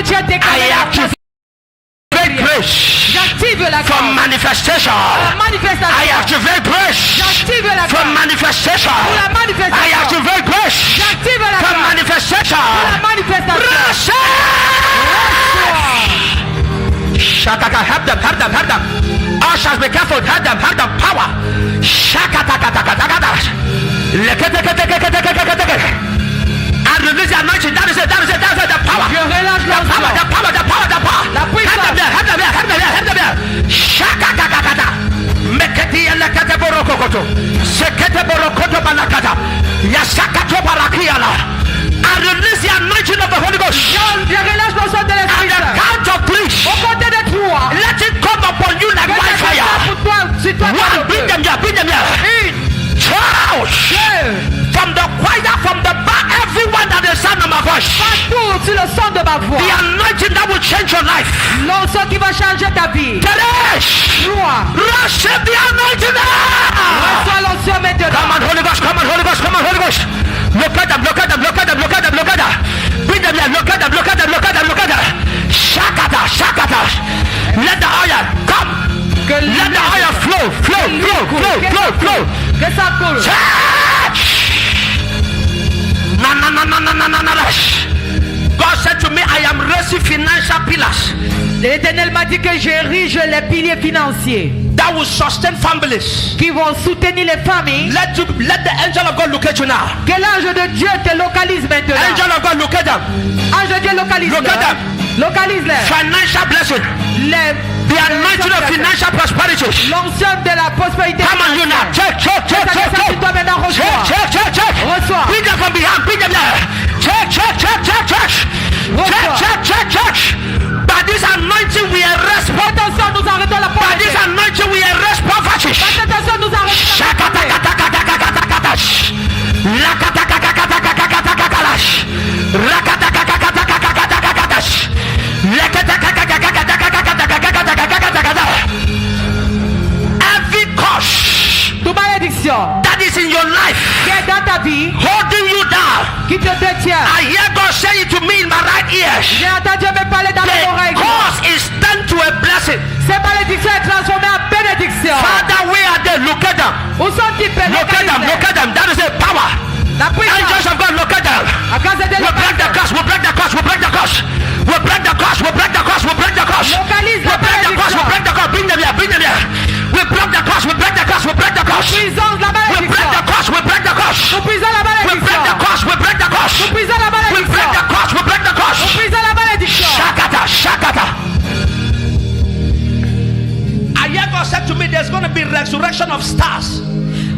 tu as déclaré I activate grace j'active la grâce. from manifestation. La manifestation. I activate grace J'active la from grâce. manifestation. Pour la manifestation. I activate grace J'active la from grâce. manifestation. Pour la manifestation. Shakata, help them. Ushers, be careful, help them, power. Shakata. And release the anointing, that is it, the power. Je relâche The power. La puissance. Help them there. Shakata. Meketi elekete borokokoto. Sekete borokoto balakata. Yasakato barakiala. And release the anointing of the Holy Ghost. Je relâche le sang de At l'Esprit the Saint. count of 3. Au côté de toi. Let it come upon you like wildfire. Pour toi, sur toi, One, bring them here. Une. Charge. From the choir, from the back, everyone that is sound of my voice. Partout sur le son de ma voix. The anointing that will change your life. L'onction qui va changer ta vie. Teresh. Joie. Receive the anointing now. Reçois l'onction maintenant. Come on, Holy Ghost. Look at them. Bring them here. Look at them. Shakata. Let the oil come. Let the oil flow. Que ça coule. Touch. No. God said to me, I am raising financial pillars L'Éternel m'a dit que j'érige les piliers financiers that will sustain families. qui vont soutenir les familles. Let the angel of God locate you now. Que l'ange de Dieu te localise maintenant. Angel of God locate them. Ange de Dieu localise-les. Locate them. Localise-les. Financial blessing. The anointing of financial prosperity. L'onction de la prospérité. Come on, you now. Check. Toi maintenant reçois. Check. Reçois. Bring them from behind. Bring them there. Check. By this anointing we arrest. Attention, nous arrêtons la By pauvreté. this anointing we arrest poverty. Attention, nous arrêtons every curse toute malédiction that is in your life qui est dans ta vie, holding you down. qui te détient. I hear God say it to me in my right ear. J'ai entendu me parler dans The mon oreille. curse is turned to a blessing. Cette malédiction est transformée en bénédiction. Father, where are they? Look at them. Où sont-ils? Look at them. That is a power. La Angels puissance. of God, look at them. À cause de We break the curse. Localise la malédiction. Bring them here. We break the curse. Puissance la malédiction. We break the curse. Nous brisons la malédiction. Nous brisons la malédiction. Nous brisons la malédiction. Shakata. I hear God said to me, there's going to be resurrection of stars.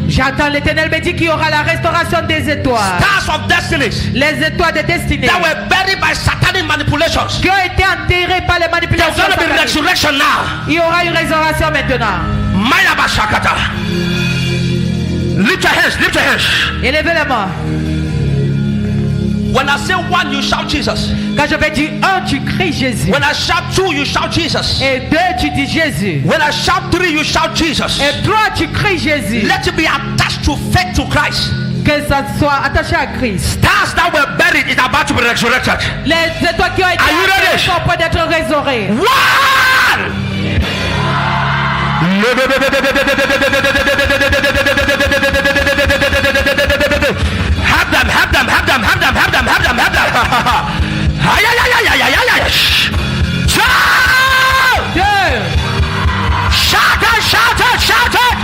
J'entends l'Éternel me dit qu'il y aura la restauration des étoiles. Stars of destinies Les étoiles de destinée. that were buried by satanic manipulations. Qui ont été enterrées par les There's manipulations. going to be sataniques. resurrection now. Il y aura une résurrection maintenant. Mayaba Shakata. Lift your hands. Élevez les mains. When I say one, you shout Jesus. Quand je vais dire un, tu cries Jésus. When I shout two, you shout Jesus. Et deux, tu dis Jésus. When I shout three, you shout Jesus. Et trois, tu cries Jésus. Let it be attached to faith to Christ. Que ça soit attaché à Christ. Stars that were buried is about to be resurrected. Les étoiles qui ont été Are you ready? enterrées sont prêtes d'être restaurées. One. Have them. Deux. Shout it.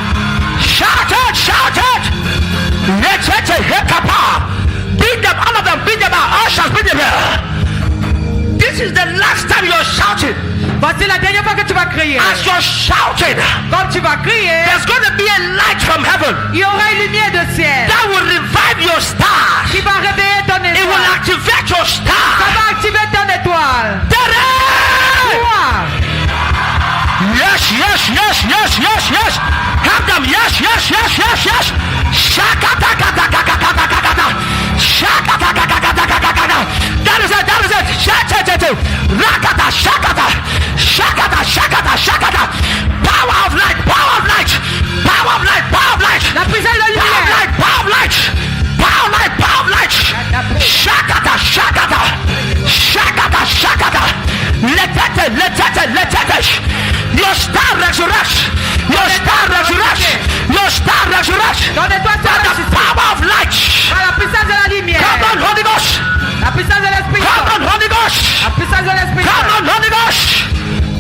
Let's beat them, all of them, beat them out. Ushers, beat them here. This is the last time you're shouting. Voici la dernière fois que tu vas crier. As you're shouting, Comme tu vas crier, there's going to be a light from heaven il y aura une lumière de ciel that will revive your stars. qui va réveiller ton It will étoile. activate your Ça star. va activer ton étoile. Toi. Yes. Have them. Yes. That is it. Rakata, shakata. Power of light. La puissance de la lumière. Power of light. Shakata. Your star resurrects. Your star resurrects. Your star resurrects. By the power of light. Par la puissance de la lumière. Come on, Holy Ghost. La puissance de l'Esprit. Come on, Holy Ghost. La puissance de l'Esprit. Come on, Holy Ghost.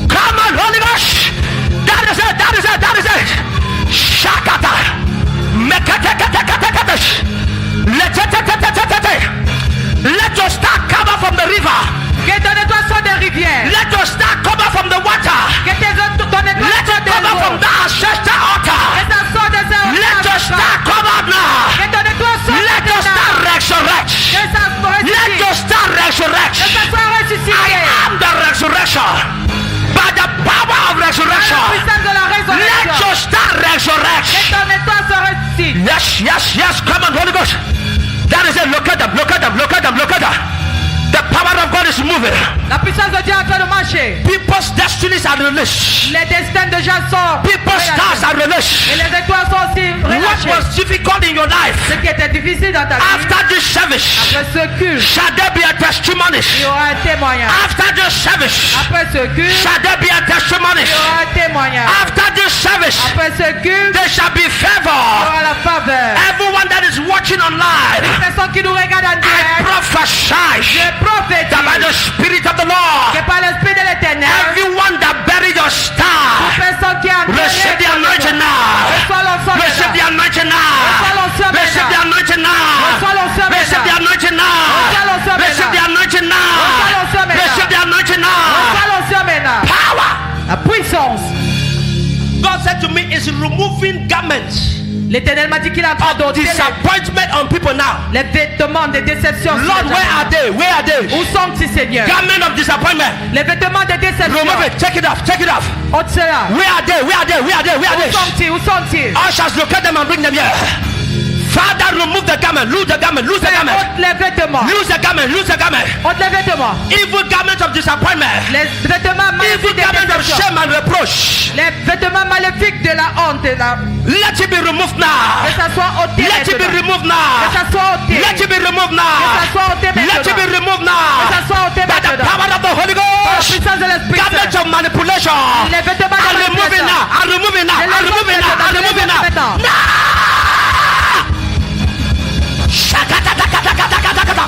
Come on, Holy Ghost. That is it. That is it. That is it. Shakata. Let your star come out from the river. Que ton étoile soit des rivières. Let your star come out from the water. Que ton étoile Let soit it des come out from eaux. the ancestor altar. Que ça sorte de ces Let your star come out now. Que ton étoile soit Let your star resurrect. Que ça soit Let your star resurrect. Que ça soit I ressuscité. am the resurrection. By the power of Par resurrection. la puissance de la Let résurrection. your star Que resurrect. ton étoile soit ressuscité. Yes, yes, yes. Come on, Holy Ghost. That is it. Look at them. Look at them. Look at them. Look at them. The power of God is moving. La puissance de Dieu est en train de marcher. People's destinies are released. Les destins de gens sont People's stars are Et released. les étoiles sont aussi What relâchées. was difficult in your life, Ce qui était difficile dans ta vie, after this service, après ce culte, shall there be a testimony? il y aura un témoignage. After this service, Après ce culte, shall there be a testimony? il y aura un témoignage. After this service, Après ce culte, there shall be il y favor. aura la faveur. Everyone that is watching online, Les personnes qui nous regardent en I direct, prophesy je that by prophétise the Spirit of the Lord, que par l'Esprit de l'Éternel, everyone that buried your star, personne qui a receive the anointing now. reçoit l'onction Receive the maintenant. anointing now. Reçois l'onction Receive the maintenant. anointing now. Reçois l'onction Receive the maintenant. anointing now. Reçois l'onction Receive the maintenant. anointing now. Reçois l'onction maintenant. Receive the anointing now. Reçois l'onction maintenant. Power. La puissance. God said to me, is removing garments L'Éternel m'a dit qu'il a of ôté disappointment on people now. les vêtements de déception. sur Lord, les where gens. are they? Where are they? Où sont-ils, Seigneur? Garment of disappointment. Les vêtements de déception. Remove it. Take it off. Take it off. Ôte cela. Where are they? Where are they? Where are they? Where are Où they? sont-ils? Où sont-ils? Ushers, locate them and bring them here. Father, remove the garment. Lose the garment. Lose the garment. Ôte les vêtements. Lose the garment. Lose the garment. Ôte les vêtements. Evil garment of disappointment. Les vêtements Evil maléfiques de garment of déception. shame and reproach. Les vêtements maléfiques de la honte. Que Let it be removed now. ça soit ôté Let it be maintenant. removed Que now. ça soit ôté. Let it be removed Que ça now. soit ôté Let it be maintenant. removed Que now. ça soit ôté By the maintenant. power of the Holy Par la Ghost. puissance de l'Esprit Garment Saint. of manipulation. Les vêtements de I'm removing manipulation. now. I'm removing now. I'm removing now. I'm removing now. Maintenant. Shakatakatakatakatakata.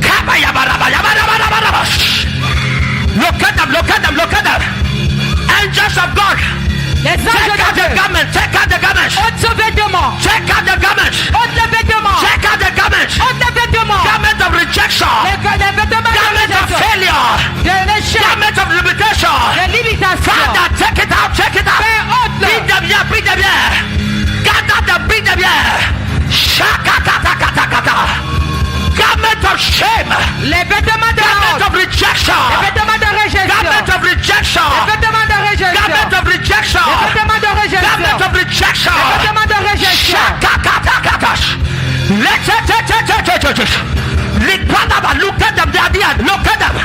Kabayabarabayabarabarabarabash. Look at them, look at them, look at them. Angels of God. Les Take anges out de the Dieu. garment, take out the garment. Ôte ce vêtement. Take out the garment. Ôte les vêtements. Take out the garment. Ôte les vêtements. Garment of rejection. Les vêtements de Garment of réjection. failure. De l'échec. Garment of limitation. De limitation. Father, take it out, take it out. Fais ôte-le. Bring them here, bring them here. Gather them, bring them here. Shakatakatakata. Garment of shame. Les vêtements de la Garment honte. of rejection. Les vêtements de réjection. Garment of rejection. Les vêtements de réjection. Garment of rejection. Les vêtements de réjection. Garment of rejection. Les vêtements de réjection. Shakatakatas. Let's look at them, they are there. Look at them.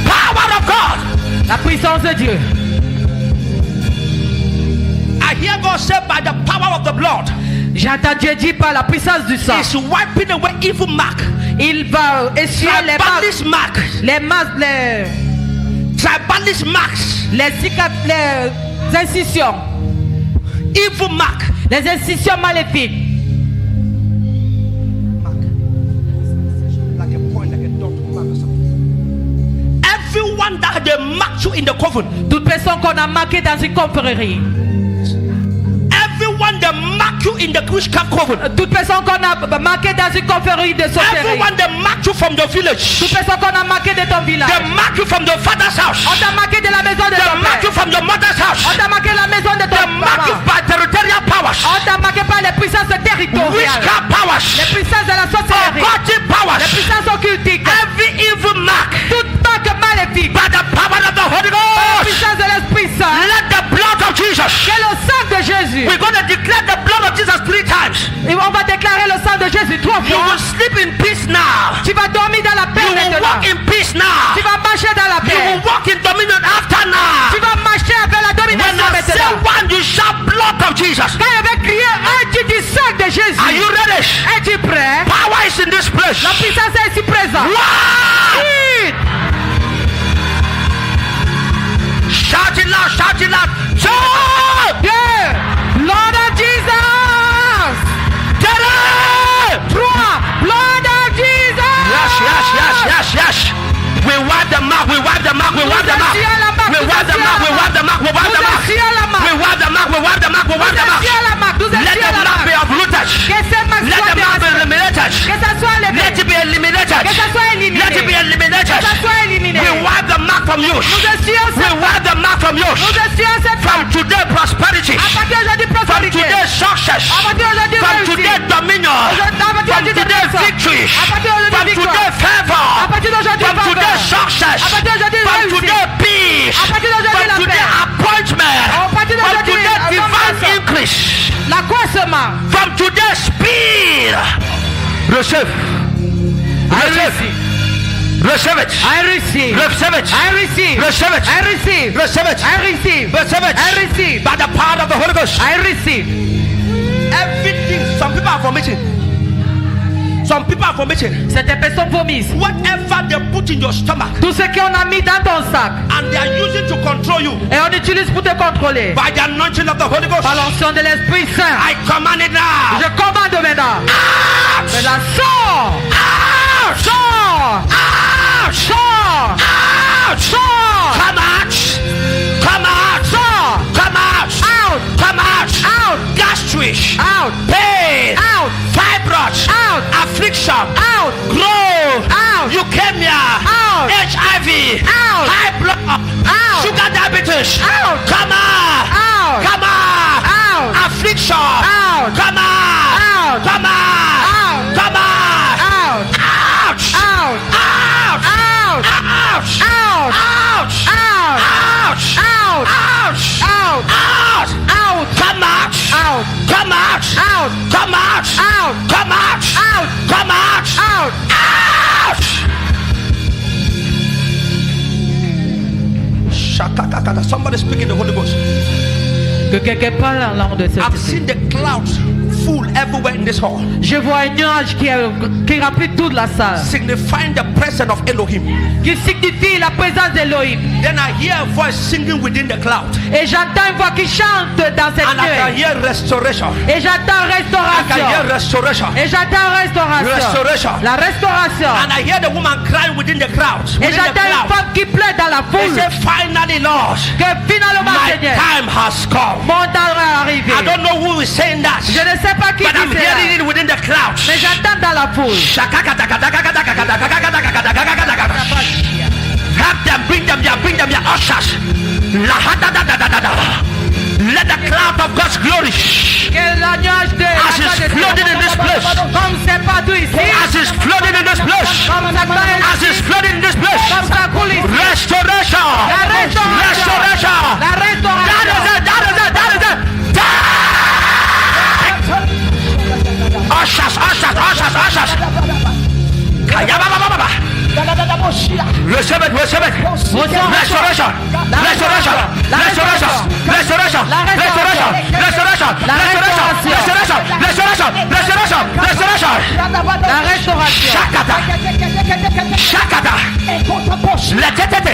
Power of God. La puissance de Dieu. I hear God say by the power of the blood, J'entends Dieu dire par la puissance du sang. He's wiping away evil mark. Il va essuyer les marques. Tribalist mark. Les masques, Tribalist marks. les incisions. Evil mark. Les incisions maléfiques. Like a point, like a dot mark or something. Everyone that they marked you in the coven. Toute personne qu'on a marqué dans une confrérie. Everyone they mark you in the witchcraft coven. Toute personne qu'on a marqué dans une confrérie de sorcellerie. Everyone they mark you from the village. Toute personne qu'on a marqué de ton village. They mark you from the father's house. On t'a marqué de la maison de They ton mark you père. from the mother's house. On t'a marqué la maison de They ton mark you maman. by territorial powers. On t'a marqué par les puissances territoriales. Witchcraft powers. Les puissances de la sorcellerie. Occultic powers. Les puissances occultiques. Every evil mark Toute marque maléfique. by the power of the Holy Par la Ghost. puissance de l'Esprit Saint. Let the blood of Jesus. Que le sang de Jésus. We're going to declare the blood of Jesus 3 times. Et on va déclarer le sang de Jésus 3 You fois. will sleep in peace now. Tu vas dormir dans la paix You will maintenant. walk in peace now. Tu vas marcher dans la You paix. will walk in dominion after now. Tu vas marcher avec la When domination I say maintenant. one, you shout blood of Jesus. Quand il avait crié un, tu dis sang de Jésus. Are you ready? Es-tu prêt? Power is in this place. La puissance est ici présente. One. Shout it loud, shout it loud. Two. Deux. Lord of Jesus. Three. Trois. Lord of Jesus. Yes. We wipe the mark, we wipe the mark, we wipe the mark. We wipe the mark, we wipe the mark, we wipe the mark. We wipe the mark, we wipe the mark, we wipe the mark. Let the mark be uprooted. Let the mark be eliminated. Let it be eliminated. Let it be eliminated. We wipe the mark from you. We wipe the mark from you. From today prosperity. From today success. From today dominion. From today victory. From today favor. From today success. From today peace. From today appointment. From today divine increase. L'accroissement. From today speed. Receive. Receive it. I receive. Receive it. I receive. Receive it. I receive. Receive it. I receive. Receive it. I receive. By the power of the Holy Ghost. I receive. Everything. Some people are vomiting. Some people are vomiting. Certaines personnes vomissent. Whatever they put in your stomach Tout ce qu'on a mis dans ton sac and they are using to control you et on utilise pour te contrôler by the anointing of the Holy Ghost. par l'onction de l'Esprit Saint. I command it now. Je commande maintenant. Out! Mais la sort. Out! Sort. Out! Sort. Out! Sort. Come out! Come out! Sort. Come out! Out. Come out! Out. Gastric! Out. Pain! Out. Fibroids! Out. Affliction! Out. Growth! Out. Leukemia! Out. HIV! Out. High blood! Out. Sugar diabetes! Out. Come out! Out. Come out! Out. Affliction! Out. Come out! Out. Come out! Out. Come out! Out. Ouch! Out. Ouch! Out. Ouch! Out. Ouch! Out. Ouch! Out. Ouch! Out. Out! Out. Come out! Out. Come out! Out. Come out! Out. Come out! Out. Come out! Out. Ouch! Shakakakaka. Somebody speaking the Holy Ghost. Que quelqu'un parle en langue de I've cette seen the clouds full everywhere in this hall, Je vois un nuage qui remplit toute la salle, signifying the presence of Elohim. qui signifie la présence d'Elohim. Then I hear a voice singing within the cloud, Et j'entends une voix qui chante dans cette and I can nuée. hear restoration. Et j'entends I can hear restauration. restoration. Et j'entends restauration. Restoration. La restauration. And I hear the woman crying within the crowd. Et Within the j'entends une cloud. femme qui pleure dans la They foule. say, finally, Lord, Que finalement, my Seigneur, time has come. mon temps est arrivé. I don't know who is saying that, Je ne sais pas qui but I'm dit hearing cela. it within the cloud. Mais j'entends dans la foule. Help them, bring them here, ushers. Let the cloud of God's glory, Que la nuage de as is flooding in this place, comme c'est partout ici. as is flooding in this place, Comme ça coule as is flooding in this place. Comme ça coule ici. Restoration, La restauration. restoration. La restauration. That is it, that is it, that is it. Ushers, ushers, ushers, ushers. Kayababababa. Receive it, receive it. Restoration, restoration, restoration, restoration, restoration, restoration, restoration, restoration, restoration, restoration. La restauration. Shakata, shakata. Letetete.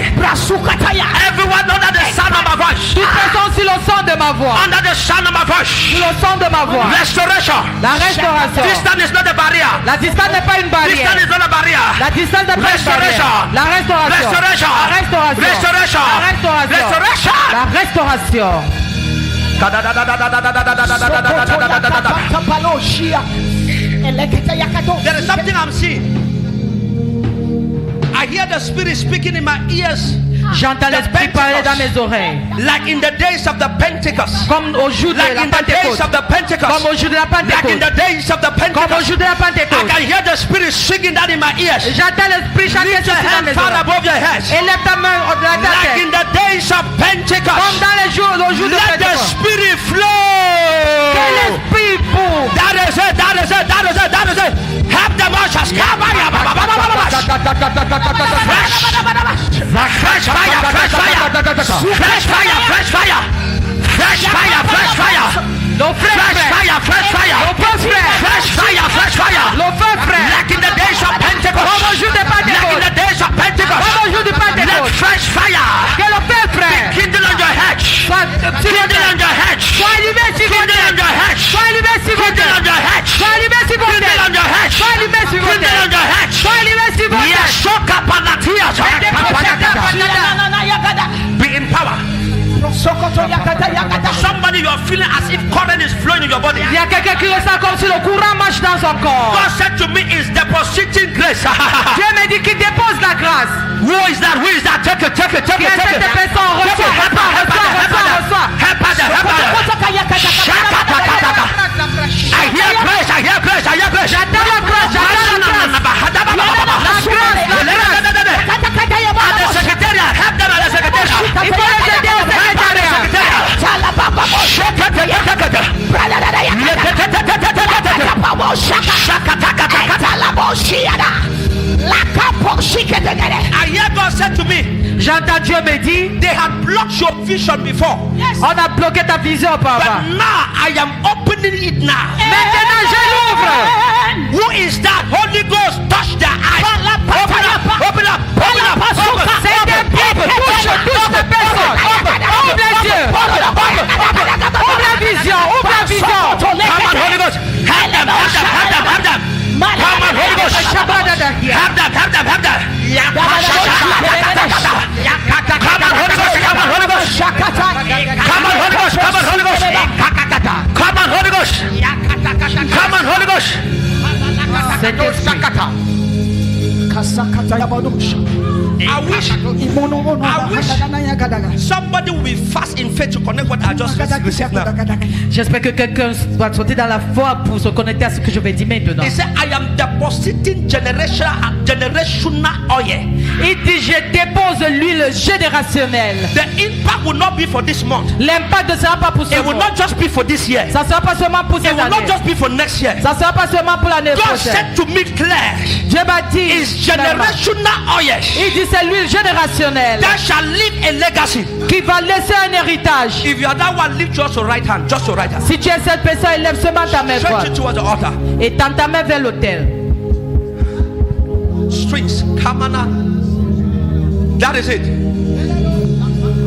Everyone under the sound of my voice. Toute personne sur le son de ma voix. Under the sound of my voice. Sur le son de ma voix. Restoration. La restauration. Distance is not a barrier. La distance n'est pas une Distance barrière. is not a barrier. La distance n'est pas une Restoration. barrière. La restauration. Restoration. La restauration. Restoration. La restauration. Restoration. La restauration. There is something I'm seeing. I hear the Spirit speaking in my ears, J'entends l'esprit parler dans mes oreilles. like in the days of the Pentecost. Comme au jour de Like la in the days Pentecôte. of the Pentecost. Comme au jour de la Like in Pentecôte. the days of the Comme au Pentecost. jour de la I Pentecôte. can hear the Spirit singing that in my ears. J'entends l'esprit chanter Lift your ceci dans hand mes far oreilles. above your heads. Élève ta main au-delà de ta Like tête. in the days of Comme Pentecost. dans les jours, au jour de Let the Pentecôte. Spirit Que flow. l'esprit pour. That is it, that is it, that is it, that is it. Help the ushers. Fresh fire, fresh fire. Fresh fire, fresh fire. Fresh fire, fresh fire. Le feu, Fresh frère. fire, fresh fire. Le feu, frère. Fresh fire, fresh fire. Le feu, frère. Like in the days of Pentecost. Comme au jour de Like in Pentecôte. the days of Pentecost. Comme au jour de Let Pentecôte. fresh fire Que le feu, frère. kindle on your head. Soit Kindle on your head. Sois allumé sur vos Kindle on têtes. your head. Sois allumé sur vos Kindle on têtes. your head. Sois allumé sur vos Kindle on têtes. your head. Sois allumé sur vos Kindle on têtes. your head. Sois allumé sur vos têtes. Yashoka panatia. Be in power. Somebody, you are feeling as if current is flowing in your body. Il y a quelqu'un qui ressent comme si le courant marche dans son corps. God said to me, is depositing grace. Dieu me dit qu'il dépose la grâce. Who is that? Who is that? Take it, take it, take Qui it, est take cette it. personne? Reçois, reçois, reçois, reçois, I hear grace, I hear grace, I hear grace. J'attends la grâce, j'attends la At the secretariat, help them at the secretariat. Il faut les aider au secrétariat. I hear God said to me, J'entends Dieu me dire, they had blocked your vision before, on a bloqué ta vision auparavant. but now I am opening it now. Maintenant je l'ouvre. Who is that? Holy Ghost, touch their eyes. Open up, open up, open up, open up. C'est des pieds, touche la personne. Ouvre les yeux. Ouvre la vision, ouvre la vision. Come on, Holy Ghost. Help them, help them, help them, help them. Come on, Holy Ghost. Help them, help them, help them. Come on, Holy Ghost, come on, Holy Ghost. Come on, Holy Ghost, come on, Holy Ghost. Come on, Holy Ghost. Come on, Holy Ghost. I wish somebody will be fast in faith to connect what I just received now. J'espère que quelqu'un va sauter dans la foi pour se connecter à ce que je vais dire maintenant. He said, I am depositing generational oil. Il dit, je dépose l'huile générationnelle. The impact will not be for this month. L'impact ne sera pas pour ce It will mois. not just be for this year. Ça ne sera pas seulement pour It cette will not année. just be for next year. Ça ne sera pas seulement pour l'année God prochaine. said to me clear, Dieu m'a dit, is generational oil il dit c'est l'huile générationnelle that shall leave a legacy. qui va laisser un héritage. If you are that one, lift just your right hand, just your right hand. Si tu es cette personne, lève seulement ta main Stretch droite it towards the altar. et tends ta main vers l'autel. Strings, kamana. That is it.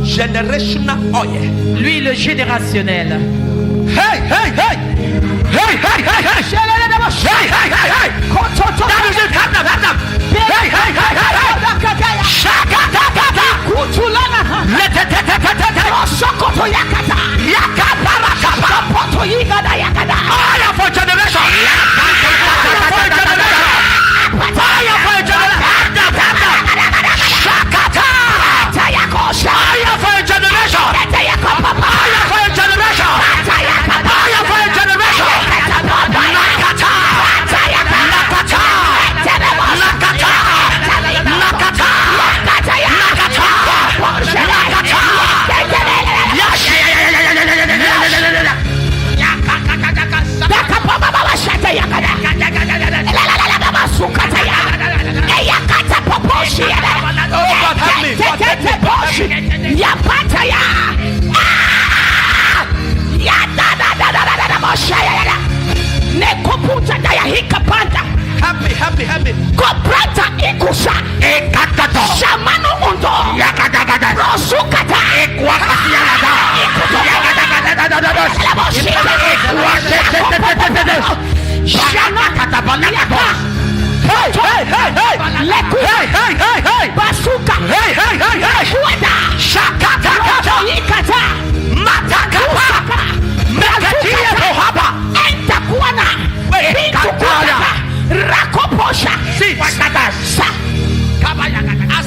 Generational oil. L'huile générationnelle. Hey, hey, hey. Hey, hey, hey, hey. Hey, hey, hey, hey. That is it. Have them, have them. Hey, hey, hey, hey, hey. Shakatakata. Letetetetetete. Yakaparakapa. Fire for generation. Fire for generation. Fire for generation. Have them, have them. Shakata. Fire for generation. Fire for generation. Fire for generation. Nakata. Nakata. Nakata. Nakata. Nakata. Yes. Oh God, help me. God, help me. Help me, help me, help me. Koprata ikusa Ekatato. shamanu undo Yakadagada. rosukata Ekwakasialada. Hey, hey, hey, hey. Hey, hey, hey, hey. basuka Hey, hey, hey, hey. kuada Shakatakata. ikata Matakapa. Mekatia tohaba. enta kuana bintu kuada rakoposha See, sa I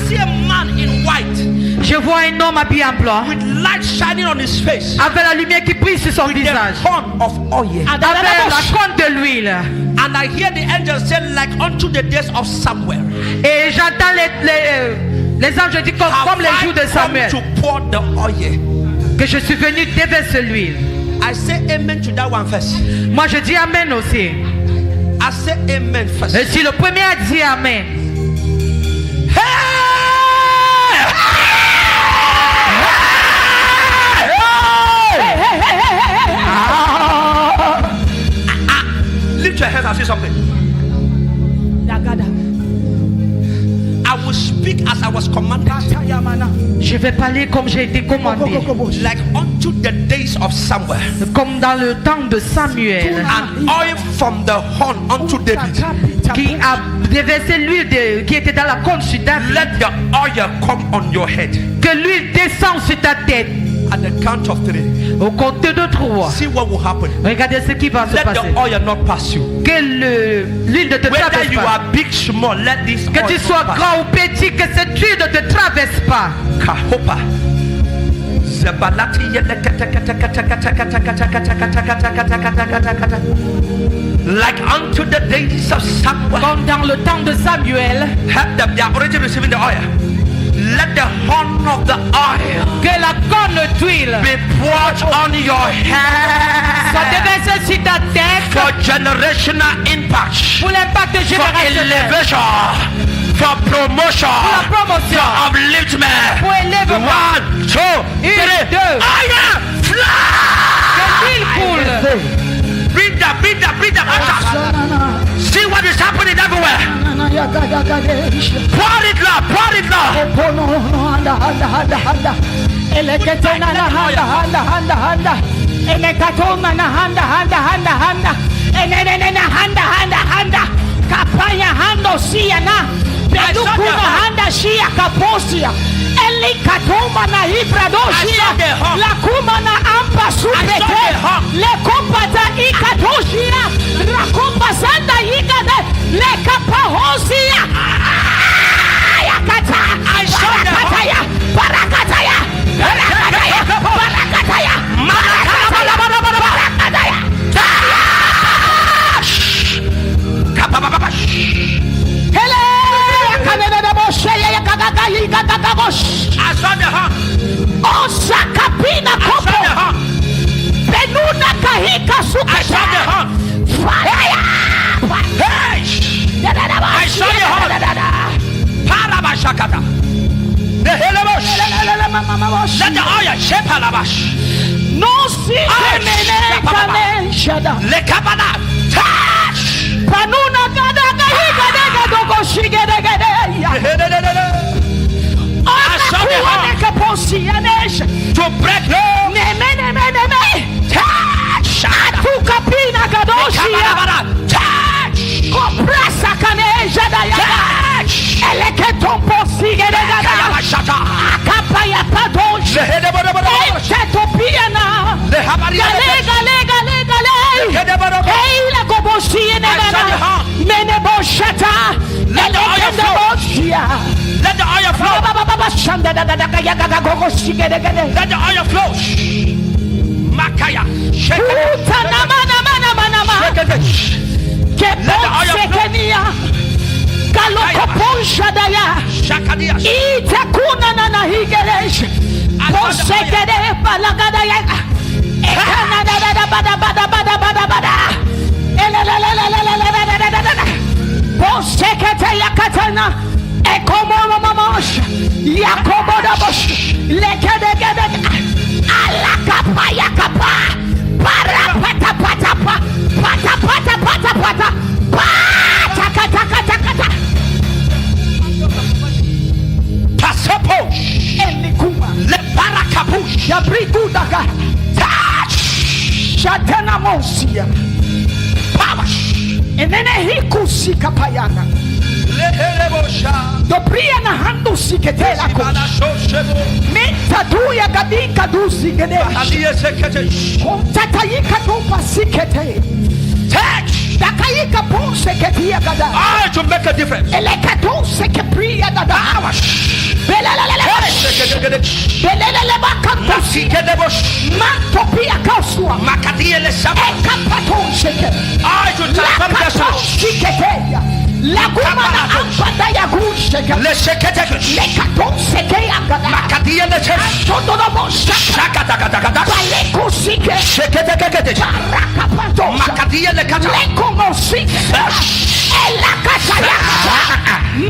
see a man in white Je vois un homme habillé en blanc with light shining on his face. avec la lumière qui brille sur son The visage, horn of oil. avec la cône de l'huile. And I hear the angel say, like unto the days of Samuel. Et j'entends les anges dire comme les jours de Have I Samuel, come to pour the oil? que je suis venu déverser l'huile. I say amen to that one first. Moi je dis amen aussi. I say amen first. Et si le premier a dit amen, Hey! your hands and say something. I will speak as I was commanded. Je vais parler comme j'ai été commandé. Like unto the days of Samuel. Comme dans le temps de Samuel. An oil from the horn unto David. Qui a déversé l'huile qui était dans la corne sur David. Let the oil come on your head. Que l'huile descende sur ta tête. At the count of 3. Au compte de 3. See what will happen. Regardez ce qui va se Let passer. the oil not pass you. Que l'huile ne te Whether traverse you pas. are big, small, let this Que tu oil sois pass. grand ou petit, que cette huile ne te traverse pas. Kahopa. Zebalati yelekata kata kata kata kata kata kata kata kata kata kata kata kata. Like unto the days of Samuel. Comme dans le temps de Samuel. Help them. They are already receiving the oil. Let the horn of the oil Que la corne d'huile be poured on your soit head déversée sur ta tête. for generational impact, Pour l'impact for générationnel. elevation, for promotion, Pour la promotion. for upliftment. Pour élèvement. 1, 2, 3. 2. Oil, fly! Que l'huile coule. Bring that, bring that, bring that. Ushers. See what is happening everywhere. Pour it now, pour it now. Kapaya hando siana Bedukuna handa shia kaposia Elikatoma na hibradoshia Lakuma na ampa supete Lekopata ikatoshia Rakopa sanda ikade Lekapahosia Ayakata Barakataya Barakataya Barakataya Barakataya Barakataya Hele kanene boshe ya kagaga yigagaga bosh I saw the horn. Osakapina I saw the kopo horn. Benuna kahika I saw the sukata horn. Fire Hey! I saw the horn. Parabashakata. The Helebosh. Let the oil shape Halabash. No si mene kane shada Lekabana. Touch. Panuna kadaga yigagaga dogo shigedegede To break no. Touch. Atukapina gadoshia. Touch. Compressa caneja da yaga. Eleketompo sigedegada. Akapaya padosh. Echetopiana. Gale. Eila goboshia negana. Meneboshata. Elekendeboshia. Let the oil flow. Let the oil flow. Makaya. Shake it. Shake it. Shakadia. Itakuna na na higeresh. Posekede balagada ya. Ekana da bada. Posekete yakatana. Ekomomomosh. Yakobodabosh. Lekedegede. Alakapa yakapa. Para pata pata pa. Pata pata pata pata. Pata kata kata kata. Pasaposh. Elikuma. Le parakapush. Yabrikudaga. Touch. Shatana mosia. Pawash. Enene hiku kapayana. Le helebosha. Dobria na handu siketela ko. Ibana shoshebo. Mita tuya gadika du sikede. Aliye sekete. Tatayika tupa sikete. Touch. Dakayika pon seketia gada. I to make a difference. Elekato sekepria dada. Pawash. Belelelele. Belelele bakampo Sikedebosh. Mantopia kausua. Makadiele saba. Ekapaton seke. I to transform the Lakato source. siketeya. Laguma na ampada ya gusheke. Le sekete. Lekaton seke agada. Makadiele church. Todo no mosha. Shakatakata. Baleko sike. Sekete. Rakapato. Makadiele kata. Leko mosike. Ela kata ya.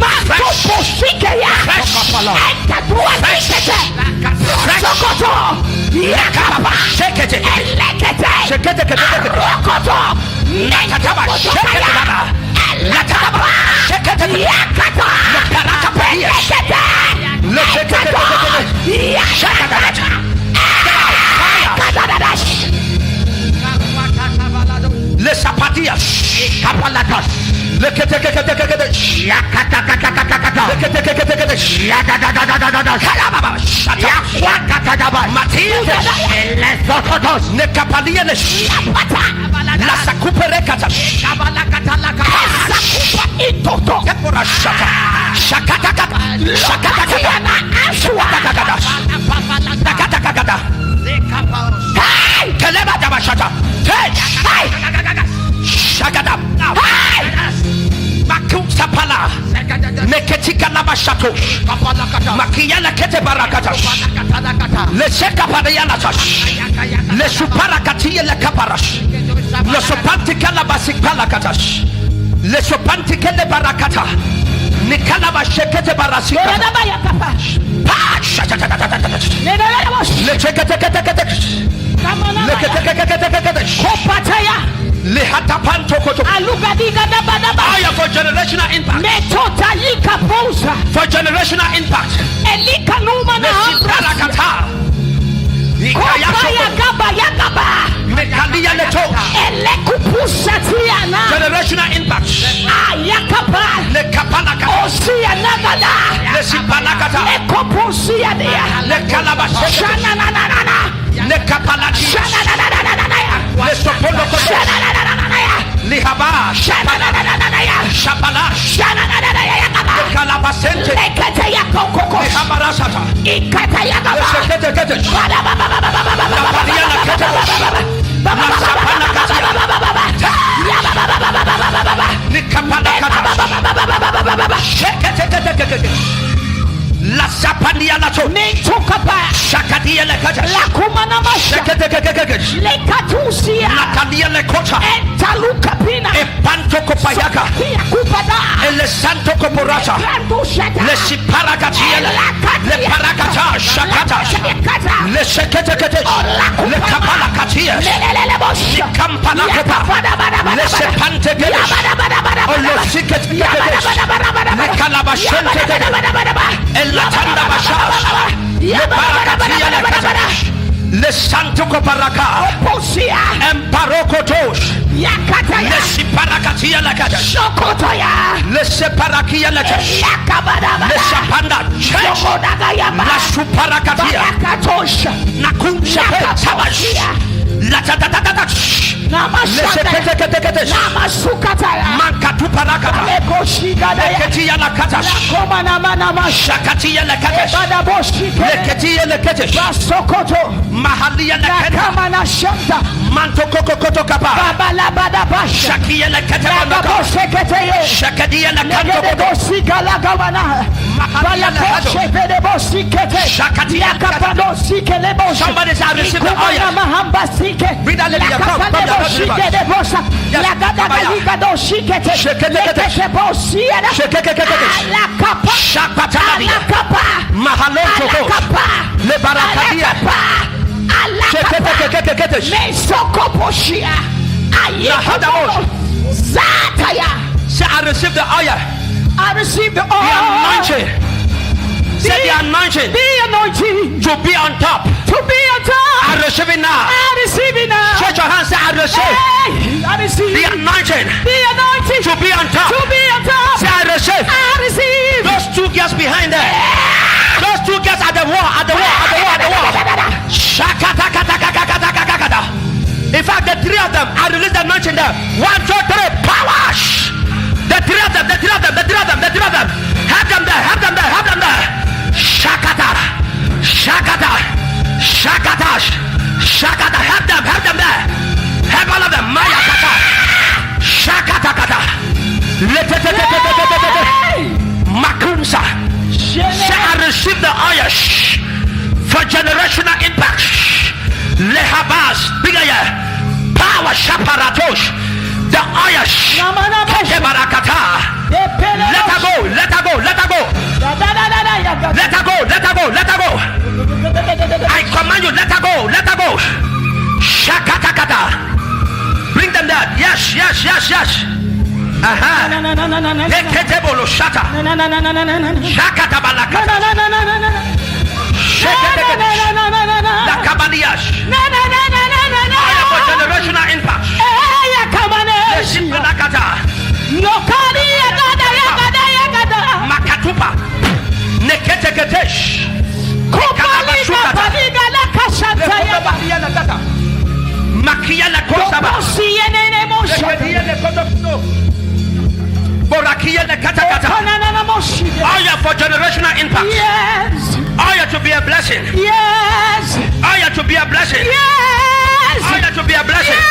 Mantopo sike ya. Enta dua sikete. Sokoto. Yakapa. Sekete. Elekete. Sekete. Rokoto. Nakataba sheketaba. Lakataba sheketaba. Yakata. Lekarakapia. Lekekekekekeke. Shakataba. Les sapatias, kapalatas, leketekekekekeke, yakatakatakakata, leketekekekeke, yakatakatakakata, kalababa, yakatakatakaba, matias, lesototos, nekapalienes, la sakuperekata, shabalakatalaka, sakupa itoto, kepora shaka, shakatakata, shakatakata, shakatakata, shakatakata, keleba tabashata, shagada, makum sapala, meketika nabashato, makiyala kete barakata, le sheka padayana tash, le suparakati le kaparash, le sopantika nabasik palakatash, le sopantika le barakata, nikala bashekete barasika, le chekete. For generational impact. For generational impact. Generational impact. Lihaba Shapala Kalabasente Likabarasata La sapania la to shakadia le kaja la kumana le katusia natalia le kocha entaluka pina e panto kopayaka ele santo koporata le siparagatia le paragata shakata le shekete le kapala katia le kampana kopa le sepante le sikete le kalabashente la tanda bashash le barakatia le katash le santo koparaka emparokotosh yakata le siparakatia le katash shokotoya le separakia le katash le sapanda la suparakatia yakatosh nakumsha tabash la tatatatash le sekete mankatu parakata leketia la katash shakatia la katash leketia la katash mahalia la katash manto kokoto kapa shakia la katash shakadia la katash mahalia la katash shakatia la katash somebody shall receive the oil. Read that lady across. Say, I received the oil. I received the The oil. anointing. Say the anointing The anointing to be on top. to be on top. I receive it now. I receive it now. Stretch your hands. Say, I receive Hey, I receive the anointing the anointing to be on top. to be on top. Say, I receive. I receive Those two girls behind there. Those two girls at the wall. Shakatakatakatakatakatakata. In fact, the three of them, I release the anointing there. 1, 2, 3, power. The three of them. Have them there. Shakata. Have them there. Have all of them. Maya kata. Shakatakata. Makunsa. Say, I receive the oil for generational impact. Lehabas, bigaya, power, shaparatosh, the oil. Kebarakata. Let her go. I command you, let her go. Shakatakata. Bring them there. Yes. Shakata balakata. La kabaliash. Fire for generational impact. Makatupa. Neketeketesh. Makia la kosaba. Borakia la katakata. Fire for generational impact. Yes. Fire to be a blessing. Yes. Fire to be a blessing. Yes. Fire to be a blessing.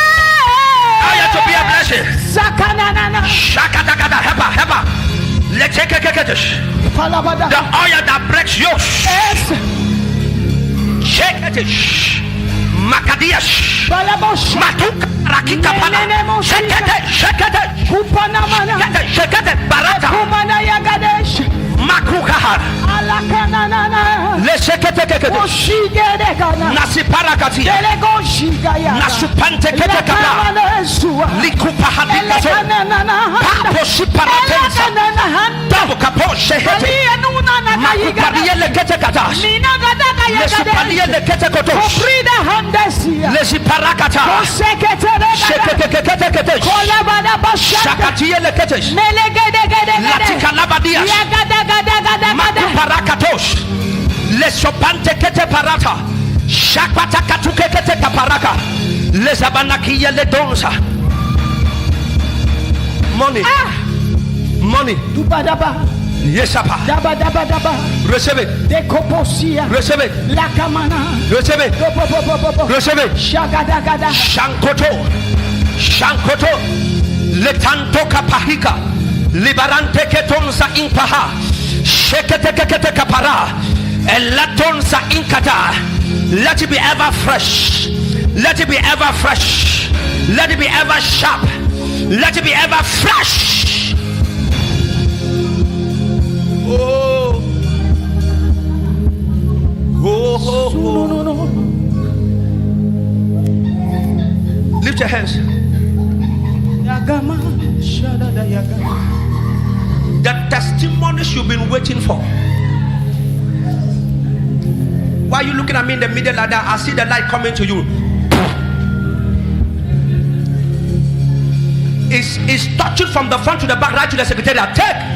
Fire to be a blessing. Shakatakata. Heba. Let's take The the oil that breaks yokes. yes. Shake it. Makadiash. Matuka rakita pana. Shake it. Barata. Makukahar. Let's shake it. Nasiparakati. Nasupante ketekapa. Likupahadikato. Paposiparatensa. Tabukapo shehete. Makupadiele ketekatash. Lesipadiele ketekotosh. Lesiparakata. Sheketeketeketesh. Shakatiele ketesh. Latikalabadias. Makuparakatos. Lesopante kete parata. Shakpata katuke kete kaparaka. Lesabanaki yele donza. Money. Yes, Papa. Receive it. Receive it. Receive it. Receive it. Shankoto. Letanto kapahika. Liberante ketonsa impaha. Shekete kapara. Elatonsa inkata. Let it be ever fresh. Let it be ever fresh. Let it be ever sharp. Let it be ever fresh. Oh. Lift your hands. The testimonies you've been waiting for. Why are you looking at me in the middle like that? I see the light coming to you. It's touching from the front to the back, right to the secretariat. Touch.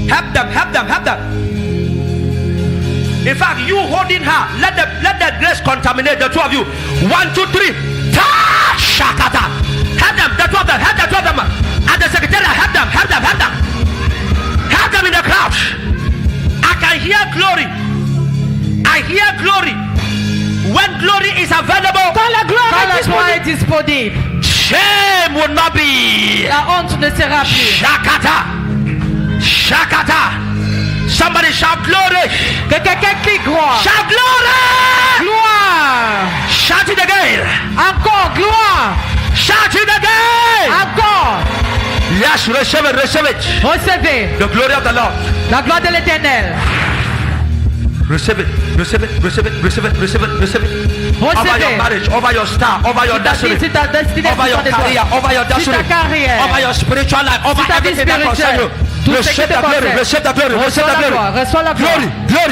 Help them. In fact, you holding her, let the grace contaminate the two of you. 1, 2, 3. Touch. Shakata. Help them, the two of them. Help the two of them. At the secretariat, help them. Help them in the crowd. I can hear glory. I hear glory. When glory is available, Quand la gloire est disponible, shame will not be. la honte ne sera plus. Shakata. Somebody shout glory. Que quelqu'un crie gloire. Shout glory. Gloire. Shout it again. Encore gloire. Shout it again. Encore. Yes, receive it. Recevez The glory of the Lord. la gloire de l'Éternel. Receive it. Over your marriage, over your star, over your destiny, Sur ta destinée, over your career, over your sur destiny, ta carrière, over your spiritual life, over ta vie everything that concerns you. Tout ce qui Receive te the glory. concerne. Reçois la gloire. Glory.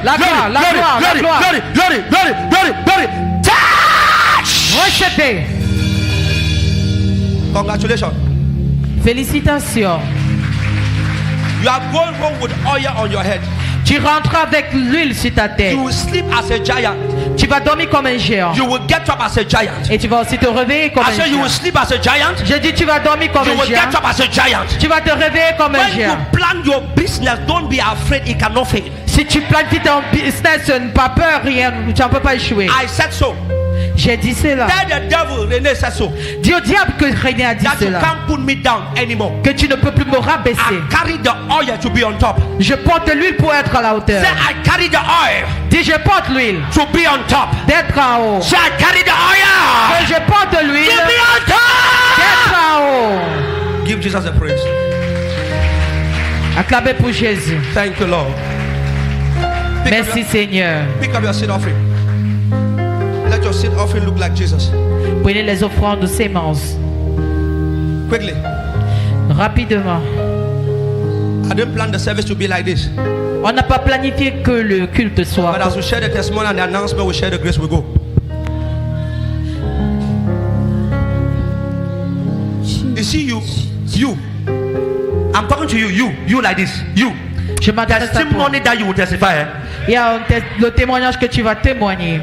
La gloire. Glory. Touch. Recevez. Congratulations. Félicitations. You are going home with oil on your head. Tu rentres avec l'huile sur ta tête. You will sleep as a giant. Tu vas dormir comme un géant. You will get up as a giant. Et tu vas aussi te réveiller comme I un said you will géant. sleep as a giant. Je dis tu vas dormir comme You un will géant. get up as a giant. Tu vas te réveiller comme un When you géant. plan your business, don't be afraid it cannot fail. Si tu planifies ton business, n'aie pas peur, rien, tu ne peux pas échouer. I said so. J'ai dit cela. Tell the devil, René said so. Dis au diable que René a dit That you cela. can't put me down anymore. Que tu ne peux plus me rabaisser. I carry the oil to be on top. Je porte l'huile pour être à la hauteur. Say I carry the oil Dis je porte l'huile to be on top. d'être en haut. Say I carry the Que oil je porte l'huile to be on top. d'être en haut. Give Jesus a praise. Acclamez pour Jésus. Thank you, Lord. Pick Merci Seigneur. Pick up your sin offering. Let your your seed offering look like Jesus? Prenez les offrandes de sémences. Quickly. Rapidement. I didn't plan the service to be like this. On n'a pas planifié que le culte soit. But as we share the testimony and the announcement, we share the grace, we go. You see, you. I'm talking to you like this. You. Je m'adresse à toi. Testimony that you will testify. Il y a le témoignage que tu vas témoigner.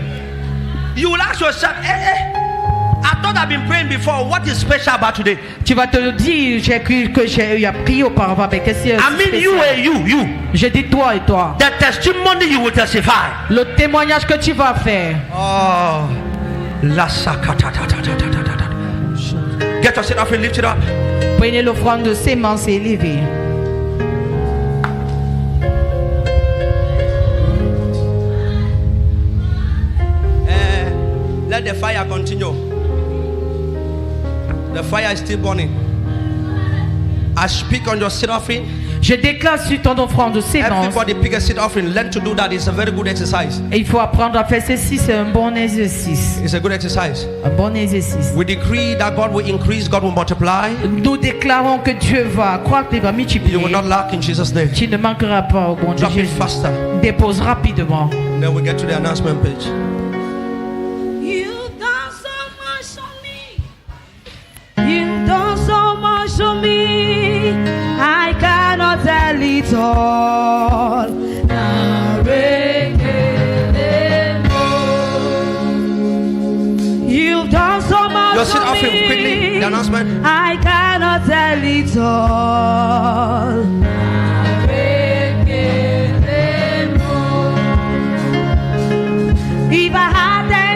You will ask yourself, I thought I've been praying before. What is special about today? Tu vas te dire, j'ai cru que j'ai prié auparavant, mais qu'est-ce que c'est? I mean, you. Je dis toi et toi. The testimony you will testify. Le témoignage que tu vas faire. Oh, la sakata. Get your seat off and lift it up. Prenez l'offrande de sémences et élevez. Let the fire continue. The fire is still burning. I speak on your seed offering. Je déclare sur ton offrande de sémences. Everybody pick a seed offering. Learn to do that. It's a very good exercise. Et il faut apprendre à faire ceci, c'est un bon exercice. It's a good exercise. Un bon exercice. We decree that God will increase, God will multiply. Nous déclarons que Dieu va croître et va multiplier. You will not lack in Jesus' name. Tu ne manqueras pas au bon Dieu Drop it Jésus. faster. Dépose rapidement. Then we get to the announcement page. You've done so much for me. You've done so much for me. I cannot tell it all. You've done so much Your seed for offering quickly. me. The announcement. I cannot tell it all.